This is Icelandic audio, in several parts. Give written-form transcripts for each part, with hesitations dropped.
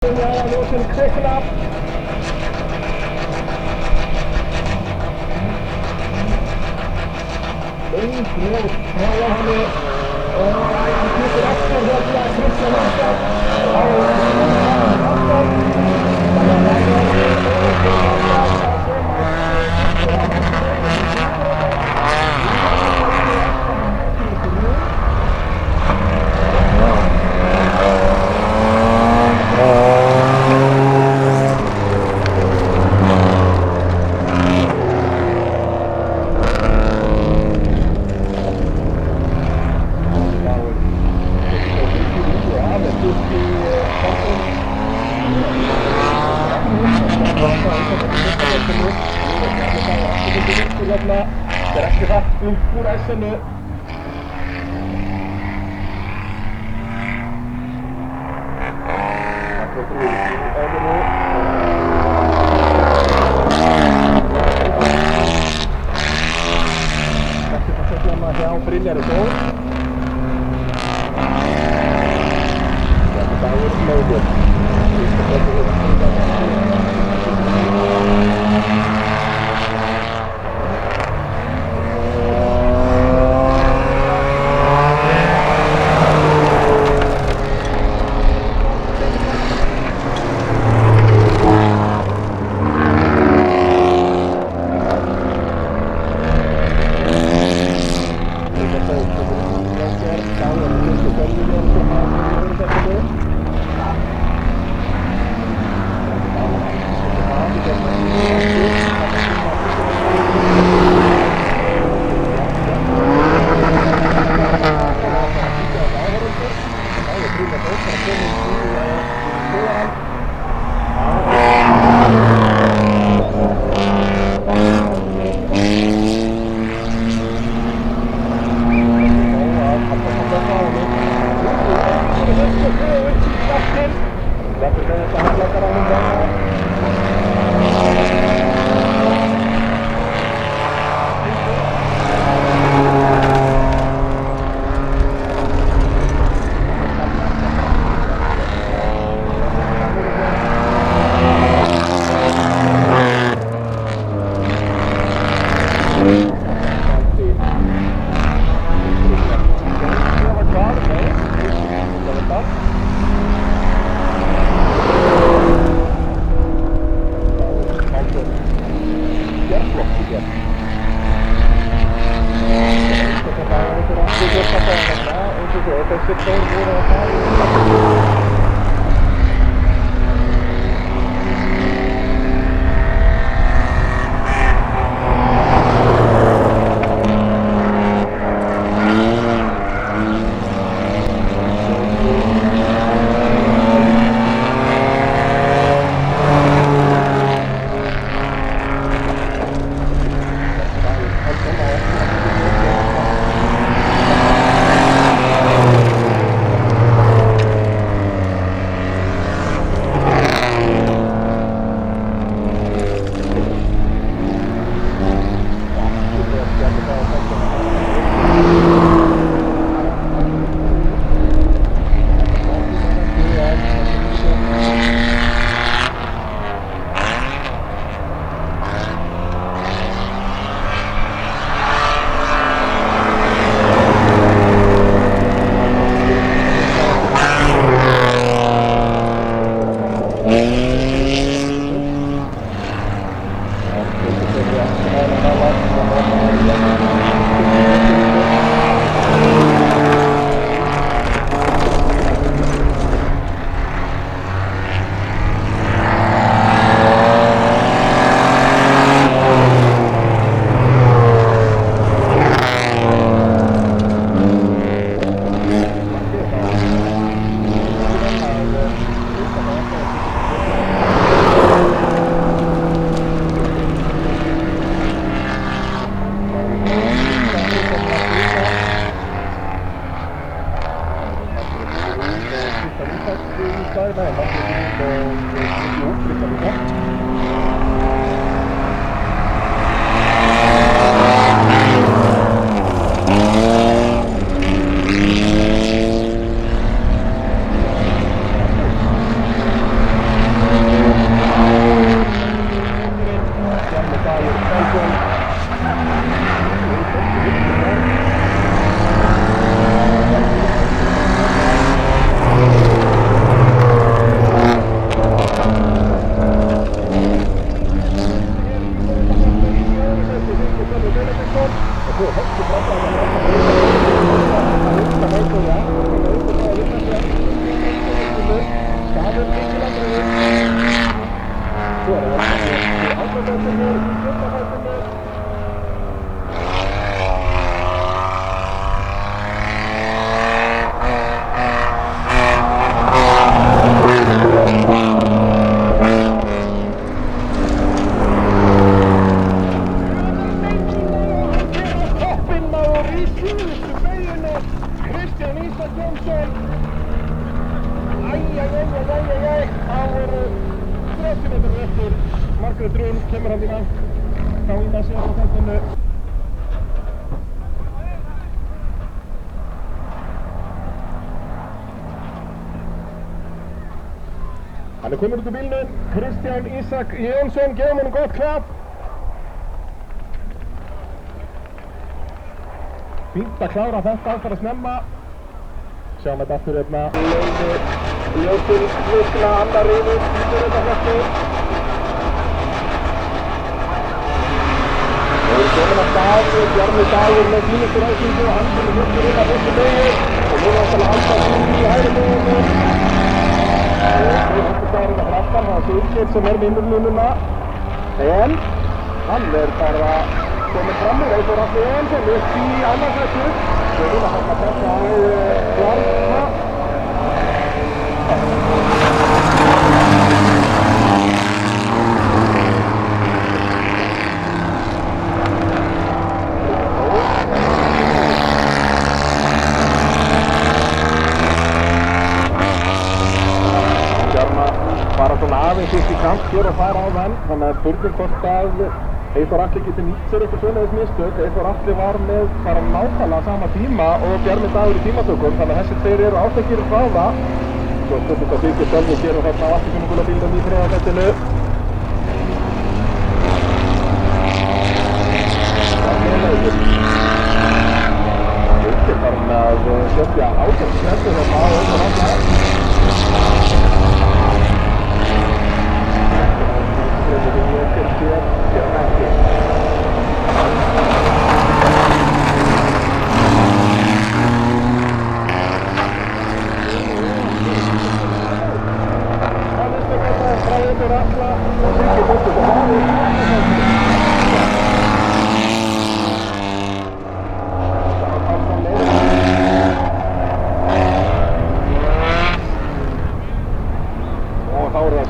Ja, los in Kessel ab. Links, los, Paula Halle. Ryan Kiefer efter, Högla, Christian Lundstedt. Briljar het ook. Ja, de bouw is mogelijk. Svo er það í ákvæmdöndinni, í stjórnarhættinni. Kristján Ísak Jónsson. Það voru 30 metrar eftir. Margrét Rún kemur hann í mann. Þá í maður síðan á fættinu. Hann er komin út úr bílnum. Kristján Ísak Jónsson, gefum hann gott klapp. Fínt að klára þetta aðfara snemma. Sjáum þetta aftur hérna. Ljósinn vikna, annar reyður, fyrir þetta flestu. Við erum komin að stað, Bjarni Dagur með fínustu ræsingu og hann fyrir hlustur inn að fyrstu degi. Og nú er það alltaf í hægri deginu. Og fyrstu dagurinn að framstan, það er Sigurgeir sem er minnurlununa. En hann er bara komið fram í Eyþór Atli Jóhannsson upp í annarsættu. Svo er núna hægt að pressa á Bjarna. Bjarna bara svona aðeins upp í kant hér og fara á venn. Þannig að spurning hvort að Eyþór Atli getur nýtt sér eitthvað svoleiðis mistök. Eyþór Atli var með bara nákvæmlega sama tíma og Bjarni Dagur í tímatökum, þannig að þessi tveir eru ástækir frá það. Svo stundum það fylgir sjálfur hér og þarna á afturkunningula bílnum í þriðasettinu. Það er leiður. Þetta er farin að setja ágæmsnefnir þarna á Eyþór Atli.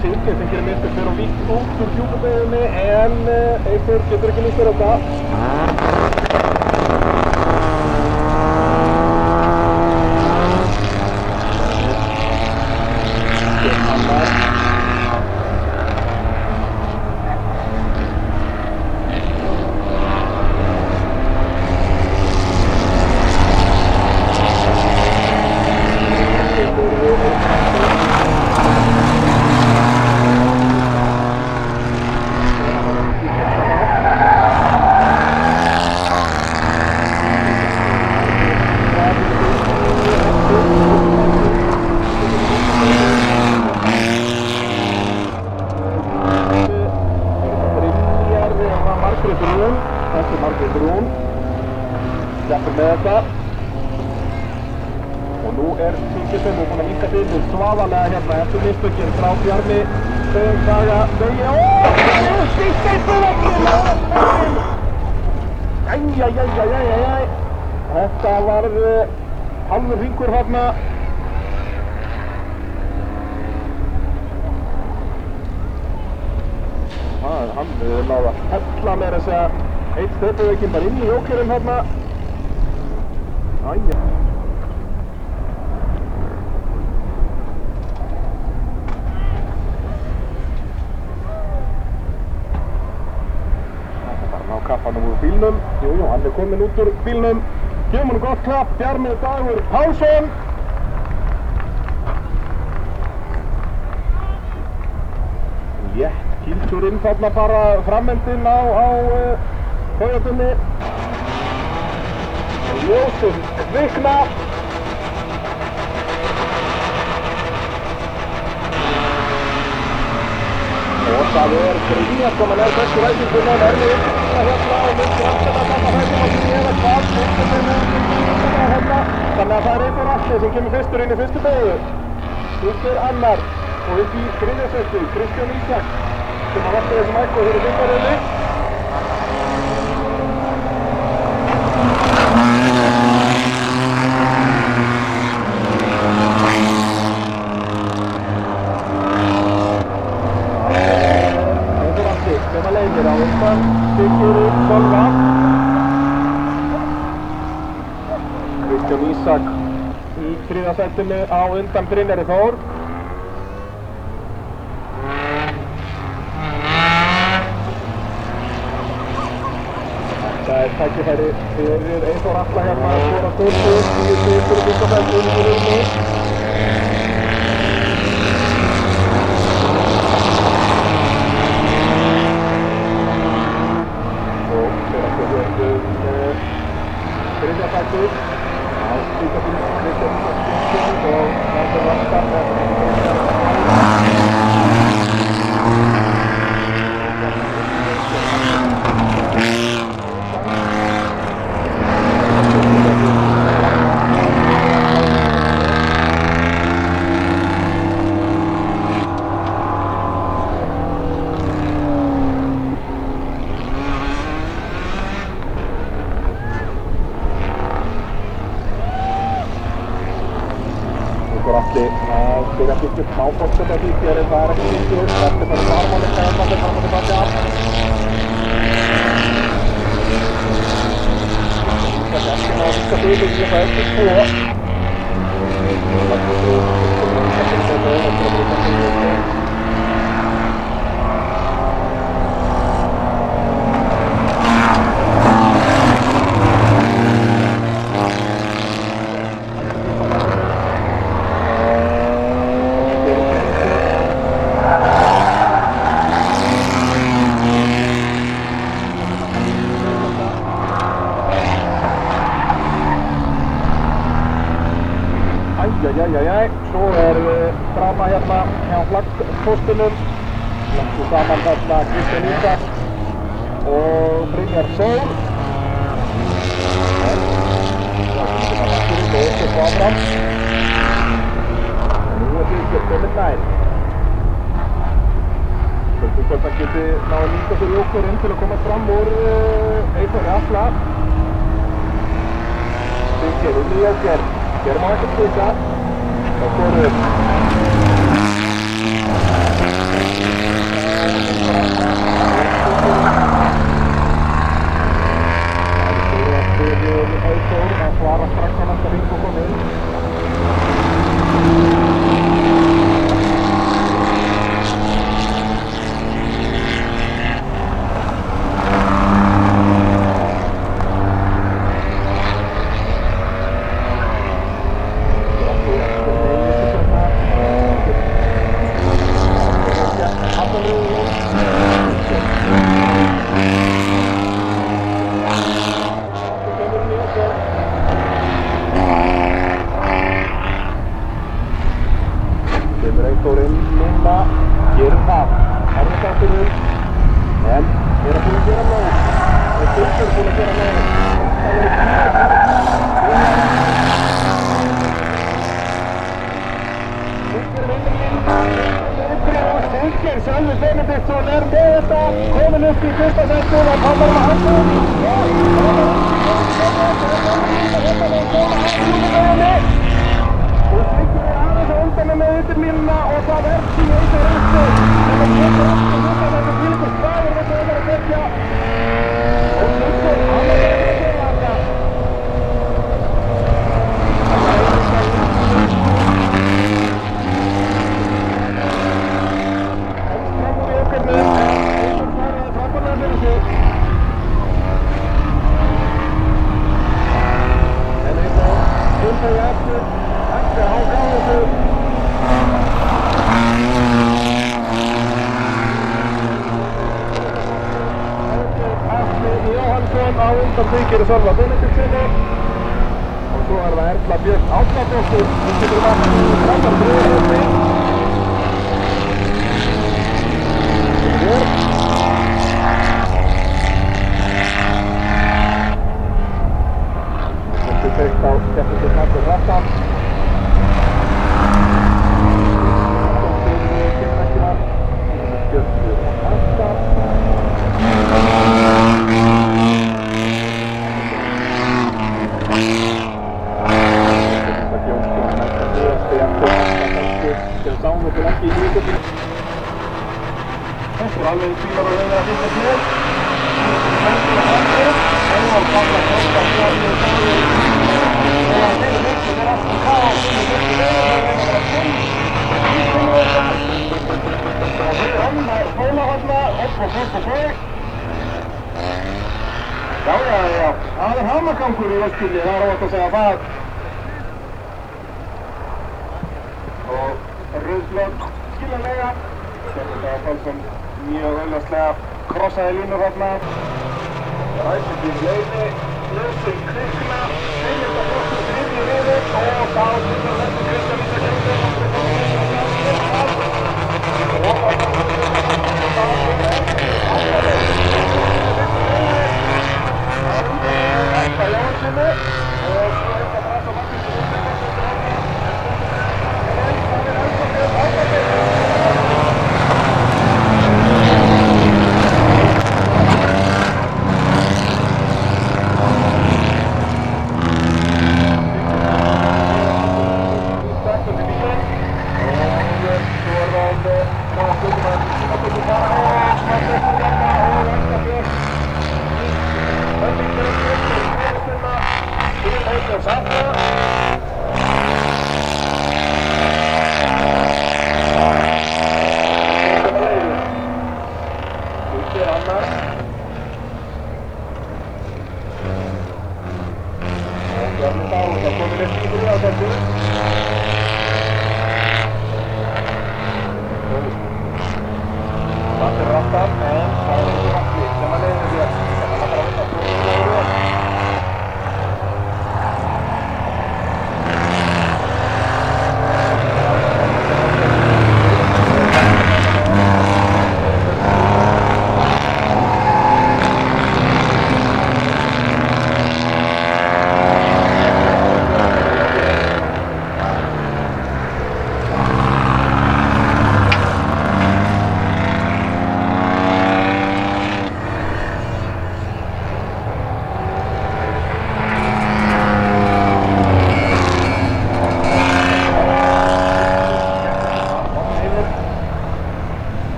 Sigurgeir sem gerir mistök fyrir og vítt út úr djúpabeginni en Eyþór getur ekki nýtt fyrir þetta. Þetta er Margrét Rún. Sleppur með þetta. Og nú er Sigurgeir búinn að vinka til svaðalega hérna eftir mistökin frá Bjarni Daga. Þetta var halvur hringur þarna. Hann náði að hella með þess að eitt stöpuveikinn bara inn í jókerinn þarna. Þetta er bara að ná kappanum úr bílnum. Jújú, hann er kominn út úr bílnum. Gefum hann gott klapp, Bjarni Dagur Pálsson. Létt kýlturinn þarna bara framendinn á Toyotunni. Ljósinn kvikna. Og það er gríðast hvað mann er bestu ræsingunni en erfið uppbyggina hérna og myndir aftan að þarna hættum að því eða hvað hérna. Þannig að það er Eyþór Atli sem kemur fyrstur inn í fyrstu beygju. Sigurgeir annar og upp í þriðja sæti Kristján Ísak. sem að varta þessum ættu og þeir eru vindaröðli. Sem að leikir á undan, byggir upp Bolva. Kristján Ísak í 3. sætinu á undan Brynjari Þór. Þetta er tækifæri fyrir Eyþór Atla hérna að skora stórstu, 10 stig fyrir 5. sætinu í rauninni. Brynjarsættur á slíkafínu Kristján Ísak og verður vastar með byrja að byggja upp smáfólkstöld af því hér en það ekki nýttur. Þetta er bara varmáleika hérna til fram og tilbaka. Ísak ekki ná að byggja fyrir því það eftir 2. Svo drama hérna hjá flaggpóstunum. Lentu saman þarna Kristján Ísak og Brynjar Þór. Það var fyrir og upp áfram. Nú er því komið nær. Hvort það geti náðu líka fyrir okkur til að koma fram úr Eyþóri Atla. Byggir inn í Jóker. Hér má ekkert byggja. Og skoruð. Það er fyrir Eyþór að svara strax á næsta hring og komið. Þykir Sölva Benediktssyni og svo er það Erla Björk Árnadóttir sem getur vatn í framar þriðarhótti. Þetta er teikt á keppnandi Martin Rattan. Þetta er kemur ekki var. Björk Þetta er alveg bílar og hefur að fylgja með. Þetta er framfyrir. Og gamla króka fjárlega sáður. Og þeir veistu þeir allt í káð. Þeir veistu þeir reyna að vera full. Ístingu okkar. Og þeir hamna skólahalla. Upp. Já. Það er hamagangur í Vestfirði, það er óvægt að segja það. Og rauðblöð skiljanlega. Þetta er Pálsson mjög auðvitað krossaði línur þarna. Ræsir fyrir leiði, ljósið krikna, heimilda flokkur þriðji riðill og þá fyrir þessu Kristján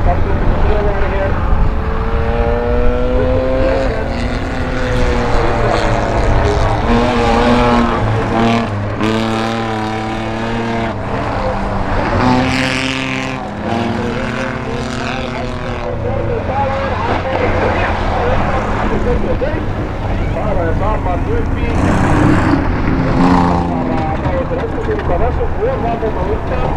Startið Dagur, hann er rétt að undan til 66. Faraði saman upp í bara að ná eftir eftir hvað þessum hvor var þetta undan.